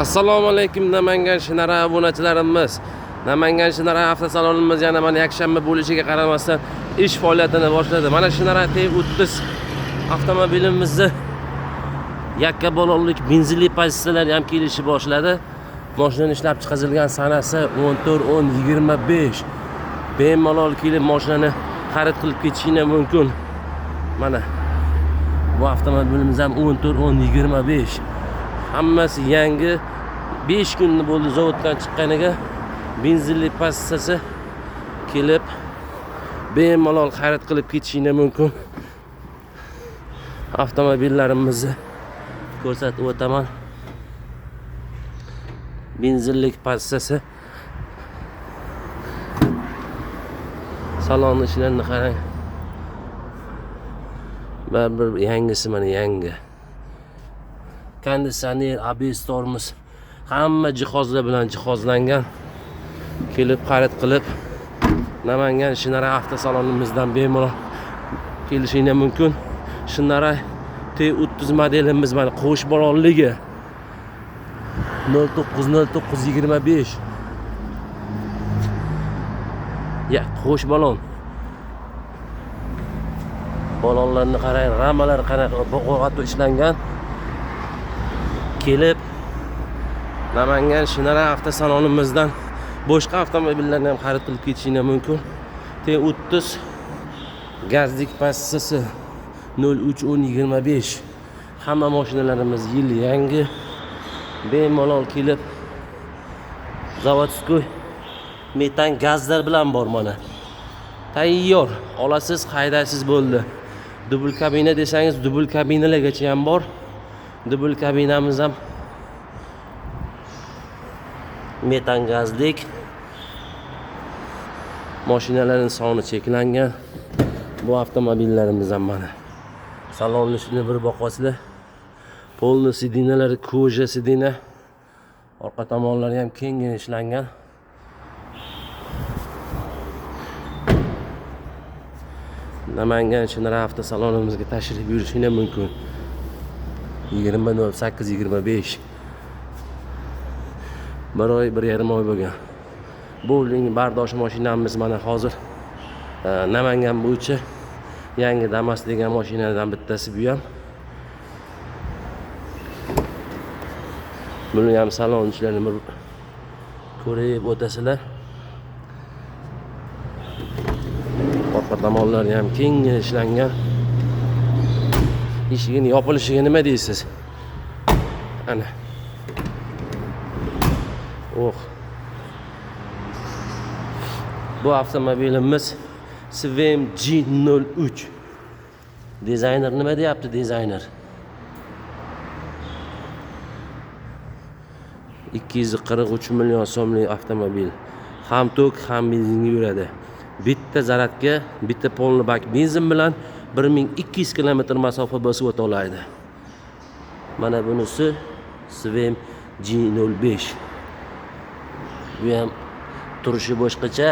Assalomu alaykum Namangan Shinara obunachilarimiz. Namangan Shinara avtosalonimiz yana mana yakshanba bo'lishiga qaramasdan ish faoliyatini boshladi. Mana Shinara T30 avtomobilimizni yakka balonlik benzinli pozitsiyalar ham kelishni boshladi. Mashinaning ishlab chiqarilgan sanasi 14-10-25. Bemalol kelib mashinani xarid qilib ketishingiz mumkin. Mana bu avtomobilimiz ham 14-10-25. Hammasi yangi. 5 kun bo'ldi zavoddan chiqqaniga benzinli pozitsiyasi kelib bemalol xarid qilib ketishingiz mumkin. Avtomobillarimizni ko'rsatib o'taman. Benzinlik pozitsiyasi. Salon ishlarini qarang. Baribir yangisi mana yangi. Konditsioner, ABS tormoz hamma jihozlar bilan jihozlangan. Kelib xarid qilib Namangan Shinara avtosalonimizdan bemalol kelishingiz mumkin. Shinara T30 modelimiz mana qo'sh balonligi 09-09-25. Ya qo'sh balon. Balonlarni qarang, ramalar qarang, bo'g'atib ishlangan. Kelib Namangan Shinara avtosalonimizdan boshqa avtomobillarni ham xarid qilib ketishingiz mumkin. T30 gazlik pozitsiyasi 03-10-25. Hamma mashinalarimiz yil yangi. Bemalol kelib zavodskoy metan gazlar bilan bor mana. Tayyor. Olasiz, haydaysiz bo'ldi. Dubl kabina desangiz, dubl kabinalargacha ham bor. Dubl kabinamiz ham metan gazlik. Mashinalarning soni cheklangan. Bu avtomobillarimiz ham mana. Salonni bir boqasizlar. Polni sidinalari koja sidina. Orqa tomonlari ham keng ishlangan. Namangan Shinara avtosalonimizga tashrif buyurishingiz mumkin. 20.08-25. Bir oy, 1,5 oy bo'lgan. Bowling bardosh mashinamiz mana hozir Namangan bo'yicha yangi Damas degan mashinadan bittasi bu ham. Buni ham salon ishlarini bir ko'rib o'tasizlar. Orqa tomonlari ham keng ishlangan. Eshigini yopilishiga nima deysiz? Ana. Bu avtomobilimiz Swim G03. Dizayner nima deyapti dizayner? 243 million so'mlik avtomobil. Ham tok, ham benzinga yuradi. Bitta zaradga, bitta polni bak benzin bilan 1200 km masofa bosib o'ta oladi. Mana bunisi Swim G05. Bu ham turishi boshqacha.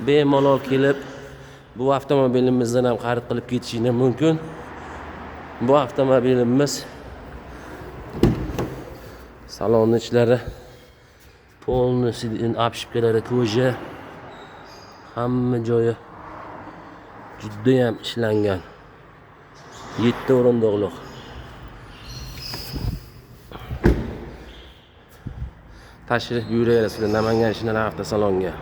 Bemalol kelib bu avtomobilimizdan ham xarid qilib ketishingiz mumkin. Bu avtomobilimiz salon ichlari polni apshipkalari koja, hamma joyi juda ham ishlangan. 7 o'rindiqliq. Tashrif buyurasizlar Namangan Shinara avtosalonga.